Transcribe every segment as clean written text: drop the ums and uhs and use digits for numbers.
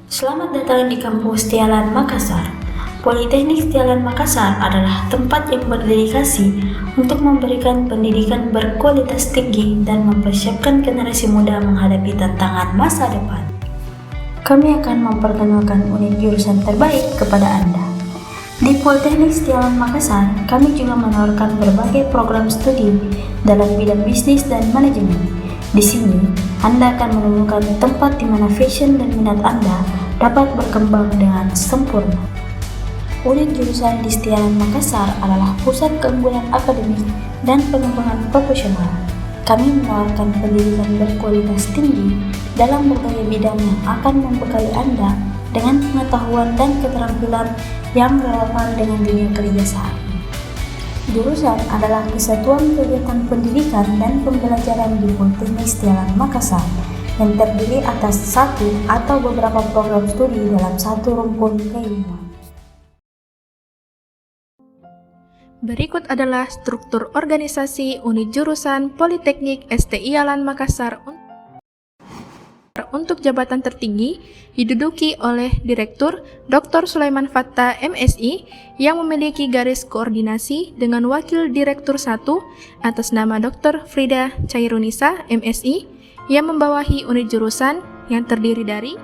Selamat datang di kampus Tialan Makassar. Politeknik Tialan Makassar adalah tempat yang berdedikasi untuk memberikan pendidikan berkualitas tinggi dan mempersiapkan generasi muda menghadapi tantangan masa depan. Kami akan memperkenalkan unit jurusan terbaik kepada Anda. Di Politeknik Tialan Makassar, kami juga menawarkan berbagai program studi dalam bidang bisnis dan manajemen. Di sini, Anda akan menemukan tempat di mana passion dan minat Anda dapat berkembang dengan sempurna. Unit jurusan di Tialan Makassar adalah pusat keunggulan akademik dan pengembangan profesional. Kami menawarkan pendidikan berkualitas tinggi dalam berbagai bidang yang akan membekali Anda dengan pengetahuan dan keterampilan yang relevan dengan dunia kerja saat ini. Jurusan adalah Kesatuan Kegiatan Pendidikan dan Pembelajaran di Politeknik Tialan Makassar yang terdiri atas satu atau beberapa program studi dalam satu rumpun keilmuan. Berikut adalah struktur organisasi unit jurusan Politeknik Tialan Makassar untuk jabatan tertinggi diduduki oleh Direktur Dr. Sulaiman Fattah MSI yang memiliki garis koordinasi dengan Wakil Direktur 1 atas nama Dr. Frida Chairunisa MSI yang membawahi unit jurusan yang terdiri dari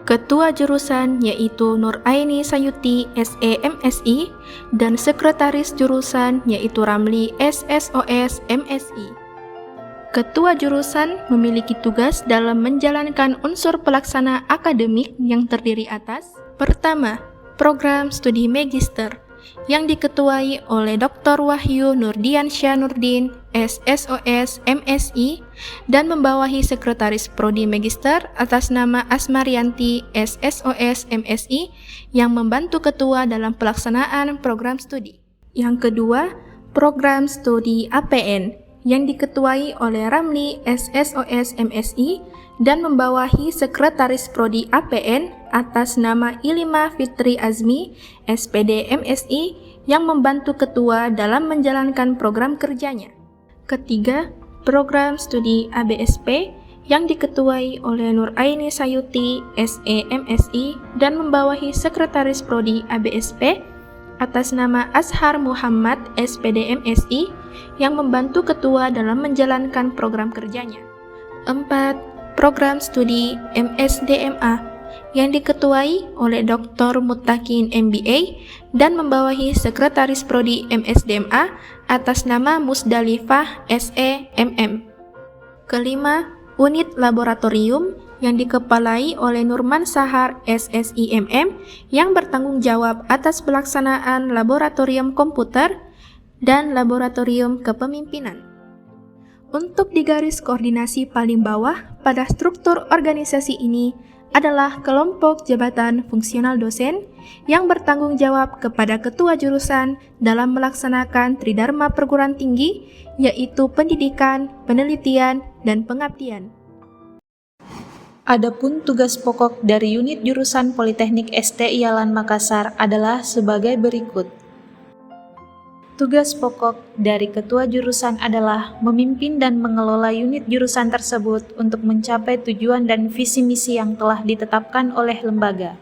Ketua Jurusan yaitu Nur Aini Sayuti SE/MSI dan Sekretaris Jurusan yaitu Ramli SSOS MSI. Ketua jurusan memiliki tugas dalam menjalankan unsur pelaksana akademik yang terdiri atas: pertama, program studi magister yang diketuai oleh Dr. Wahyu Nurdiansyah Nurdin SSOS MSI dan membawahi Sekretaris Prodi Magister atas nama Asmarianti SSOS MSI yang membantu ketua dalam pelaksanaan program studi. Yang kedua, program studi APN yang diketuai oleh Ramli SSOS MSI dan membawahi Sekretaris Prodi APN atas nama Ilima Fitri Azmi SPD MSI yang membantu ketua dalam menjalankan program kerjanya. Ketiga, program studi ABSP yang diketuai oleh Nur Aini Sayuti SE MSI dan membawahi Sekretaris Prodi ABSP atas nama Ashar Muhammad SPD MSI yang membantu ketua dalam menjalankan program kerjanya. 4. Program studi MSDMA yang diketuai oleh Dr. Muttaqin MBA dan membawahi Sekretaris Prodi MSDMA atas nama Musdalifah SE MM. Kelima, unit laboratorium yang dikepalai oleh Nurman Sahar SSIMM yang bertanggung jawab atas pelaksanaan laboratorium komputer dan laboratorium kepemimpinan. Untuk di garis koordinasi paling bawah pada struktur organisasi ini adalah kelompok jabatan fungsional dosen yang bertanggung jawab kepada ketua jurusan dalam melaksanakan tridharma perguruan tinggi yaitu pendidikan, penelitian, dan pengabdian. Adapun tugas pokok dari unit jurusan Politeknik Tialan Makassar adalah sebagai berikut. Tugas pokok dari ketua jurusan adalah memimpin dan mengelola unit jurusan tersebut untuk mencapai tujuan dan visi misi yang telah ditetapkan oleh lembaga.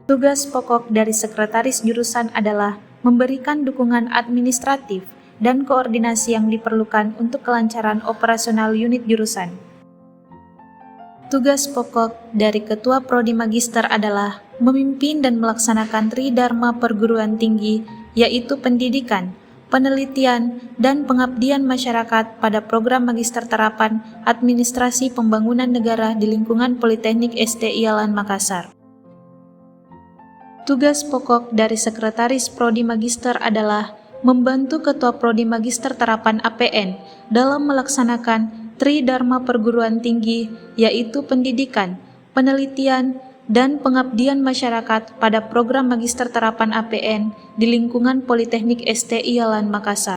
Tugas pokok dari sekretaris jurusan adalah memberikan dukungan administratif dan koordinasi yang diperlukan untuk kelancaran operasional unit jurusan. Tugas pokok dari Ketua Prodi Magister adalah memimpin dan melaksanakan tridharma perguruan tinggi, yaitu pendidikan, penelitian, dan pengabdian masyarakat pada program Magister Terapan Administrasi Pembangunan Negara di lingkungan Politeknik Tialan Makassar. Tugas pokok dari Sekretaris Prodi Magister adalah membantu Ketua Prodi Magister Terapan APN dalam melaksanakan tridharma perguruan tinggi, yaitu pendidikan, penelitian, dan pengabdian masyarakat pada program Magister Terapan APN di lingkungan Politeknik Tialan Makassar.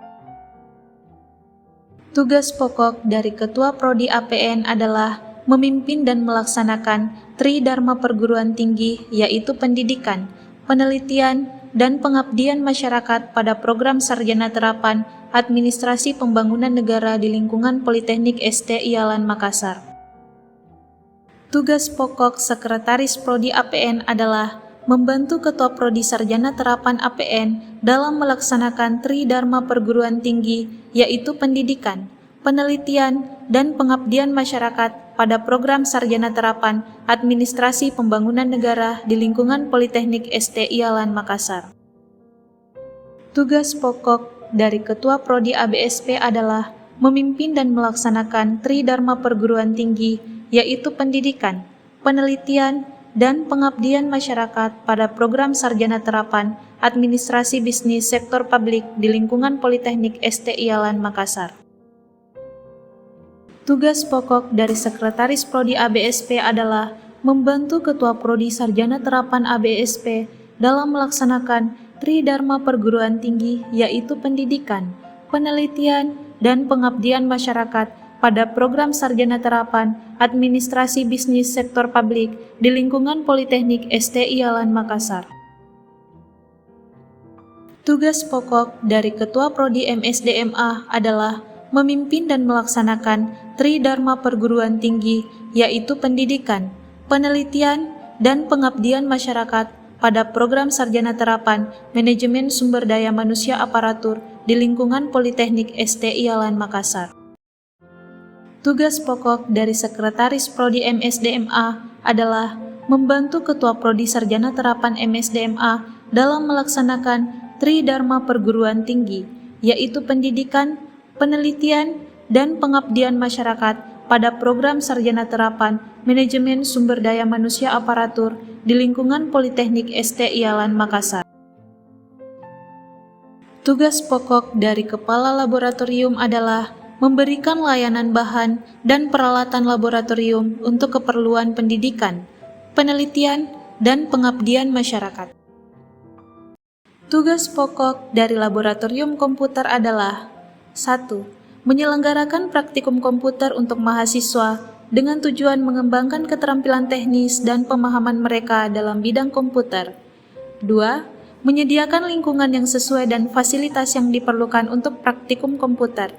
Tugas pokok dari Ketua Prodi APN adalah memimpin dan melaksanakan tridharma perguruan tinggi, yaitu pendidikan, penelitian, dan pengabdian masyarakat pada program Sarjana Terapan Administrasi Pembangunan Negara di lingkungan Politeknik Tialan Makassar. Tugas pokok Sekretaris Prodi APN adalah membantu Ketua Prodi Sarjana Terapan APN dalam melaksanakan Tridharma Perguruan Tinggi, yaitu pendidikan, penelitian, dan pengabdian masyarakat pada program Sarjana Terapan Administrasi Pembangunan Negara di lingkungan Politeknik ST IALAN Makassar. Tugas pokok dari Ketua Prodi ABSP adalah memimpin dan melaksanakan Tridharma Perguruan Tinggi, yaitu pendidikan, penelitian, dan pengabdian masyarakat pada program Sarjana Terapan Administrasi Bisnis Sektor Publik di lingkungan Politeknik ST IALAN Makassar. Tugas pokok dari Sekretaris Prodi ABSP adalah membantu Ketua Prodi Sarjana Terapan ABSP dalam melaksanakan Tridharma Perguruan Tinggi, yaitu pendidikan, penelitian, dan pengabdian masyarakat pada program Sarjana Terapan Administrasi Bisnis Sektor Publik di lingkungan Politeknik ST IALAN Makassar. Tugas pokok dari Ketua Prodi MSDMA adalah memimpin dan melaksanakan Tridharma Perguruan Tinggi, yaitu pendidikan, penelitian, dan pengabdian masyarakat pada program Sarjana Terapan Manajemen Sumber Daya Manusia Aparatur di lingkungan Politeknik ST IALAN Makassar. Tugas pokok dari Sekretaris Prodi MSDMA adalah membantu Ketua Prodi Sarjana Terapan MSDMA dalam melaksanakan Tridharma Perguruan Tinggi, yaitu pendidikan, penelitian, dan pengabdian masyarakat pada program Sarjana Terapan Manajemen Sumber Daya Manusia Aparatur di lingkungan Politeknik ST IALAN Makassar. Tugas pokok dari Kepala Laboratorium adalah memberikan layanan bahan dan peralatan laboratorium untuk keperluan pendidikan, penelitian, dan pengabdian masyarakat. Tugas pokok dari Laboratorium Komputer adalah 1. Menyelenggarakan praktikum komputer untuk mahasiswa dengan tujuan mengembangkan keterampilan teknis dan pemahaman mereka dalam bidang komputer. 2. Menyediakan lingkungan yang sesuai dan fasilitas yang diperlukan untuk praktikum komputer.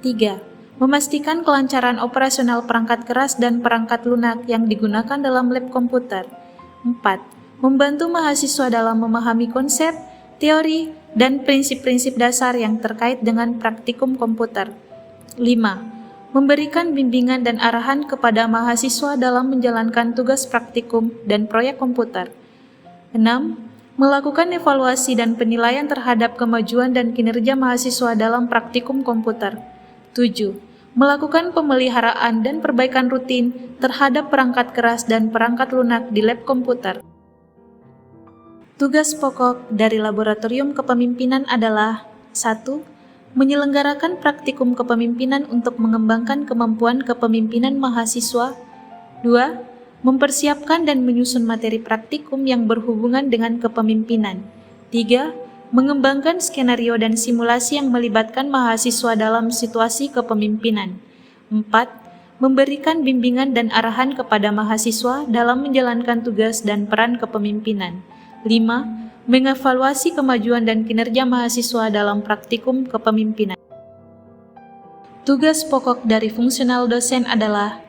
3. Memastikan kelancaran operasional perangkat keras dan perangkat lunak yang digunakan dalam lab komputer. 4. Membantu mahasiswa dalam memahami konsep, teori, dan prinsip-prinsip dasar yang terkait dengan praktikum komputer. 5. Memberikan bimbingan dan arahan kepada mahasiswa dalam menjalankan tugas praktikum dan proyek komputer. 6. Melakukan evaluasi dan penilaian terhadap kemajuan dan kinerja mahasiswa dalam praktikum komputer. 7. Melakukan pemeliharaan dan perbaikan rutin terhadap perangkat keras dan perangkat lunak di lab komputer. Tugas pokok dari Laboratorium Kepemimpinan adalah 1. Menyelenggarakan praktikum kepemimpinan untuk mengembangkan kemampuan kepemimpinan mahasiswa. 2. Mempersiapkan dan menyusun materi praktikum yang berhubungan dengan kepemimpinan. 3. Mengembangkan skenario dan simulasi yang melibatkan mahasiswa dalam situasi kepemimpinan. 4. Memberikan bimbingan dan arahan kepada mahasiswa dalam menjalankan tugas dan peran kepemimpinan. 5. Mengevaluasi kemajuan dan kinerja mahasiswa dalam praktikum kepemimpinan. Tugas pokok dari fungsional dosen adalah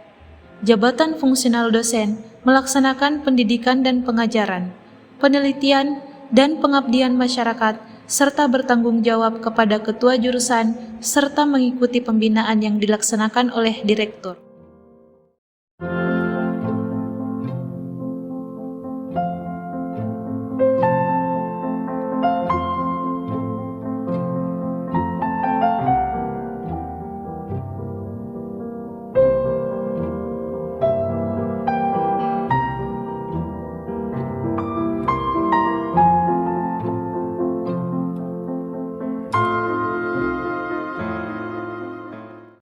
jabatan fungsional dosen melaksanakan pendidikan dan pengajaran, penelitian, dan pengabdian masyarakat, serta bertanggung jawab kepada ketua jurusan, serta mengikuti pembinaan yang dilaksanakan oleh direktur.